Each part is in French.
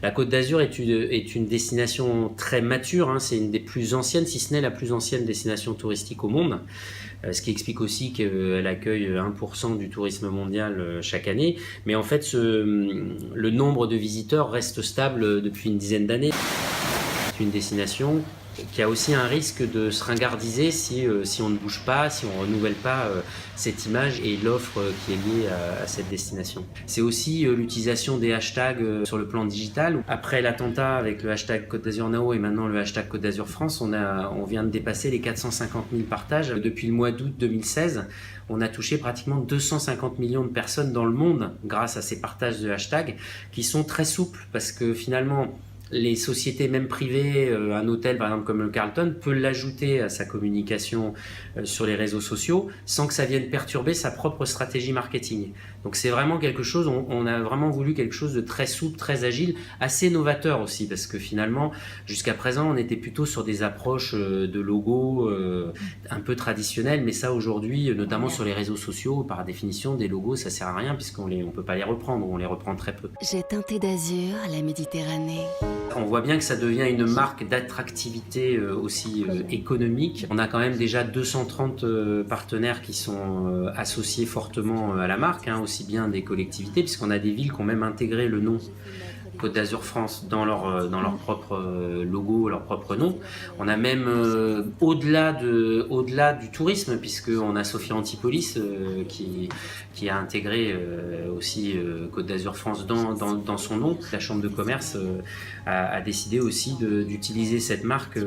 La Côte d'Azur est une destination très mature, hein. C'est une des plus anciennes, si ce n'est la plus ancienne destination touristique au monde. Ce qui explique aussi qu'elle accueille 1% du tourisme mondial chaque année. Mais en fait, le nombre de visiteurs reste stable depuis une dizaine d'années. C'est une destination qui a aussi un risque de se ringardiser si on ne bouge pas, si on ne renouvelle pas cette image et l'offre qui est liée à cette destination. C'est aussi l'utilisation des hashtags sur le plan digital. Après l'attentat avec le hashtag Côte d'Azur Now et maintenant le hashtag Côte d'Azur France, on vient de dépasser les 450 000 partages. Depuis le mois d'août 2016, on a touché pratiquement 250 millions de personnes dans le monde grâce à ces partages de hashtags qui sont très souples parce que finalement, les sociétés, même privées, un hôtel par exemple comme le Carlton, peut l'ajouter à sa communication sur les réseaux sociaux sans que ça vienne perturber sa propre stratégie marketing. Donc c'est vraiment quelque chose, on a vraiment voulu quelque chose de très souple, très agile, assez novateur aussi, parce que finalement, jusqu'à présent, on était plutôt sur des approches de logos un peu traditionnelles, mais ça aujourd'hui, notamment sur les réseaux sociaux, par définition, des logos, ça sert à rien puisqu'on ne peut pas les reprendre, on les reprend très peu. J'ai teinté d'azur la Méditerranée. On voit bien que ça devient une marque d'attractivité aussi économique. On a quand même déjà 230 partenaires qui sont associés fortement à la marque, hein, aussi bien des collectivités, puisqu'on a des villes qui ont même intégré le nom Côte d'Azur France dans leur propre logo, leur propre nom. On a même au-delà du tourisme, puisqu'on a Sophia Antipolis qui a intégré aussi Côte d'Azur France dans son nom. La Chambre de commerce a décidé aussi d'utiliser cette marque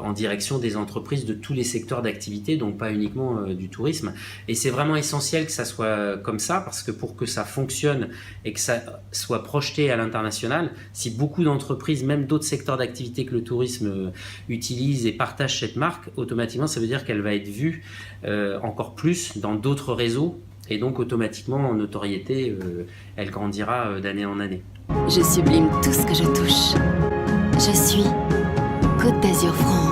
en direction des entreprises de tous les secteurs d'activité, donc pas uniquement du tourisme. Et c'est vraiment essentiel que ça soit comme ça, parce que pour que ça fonctionne et que ça soit projeté à l'international, si beaucoup d'entreprises, même d'autres secteurs d'activité que le tourisme, utilisent et partagent cette marque, automatiquement ça veut dire qu'elle va être vue encore plus dans d'autres réseaux, et donc automatiquement en notoriété, elle grandira d'année en année. Je sublime tout ce que je touche. Je suis Côte d'Azur France.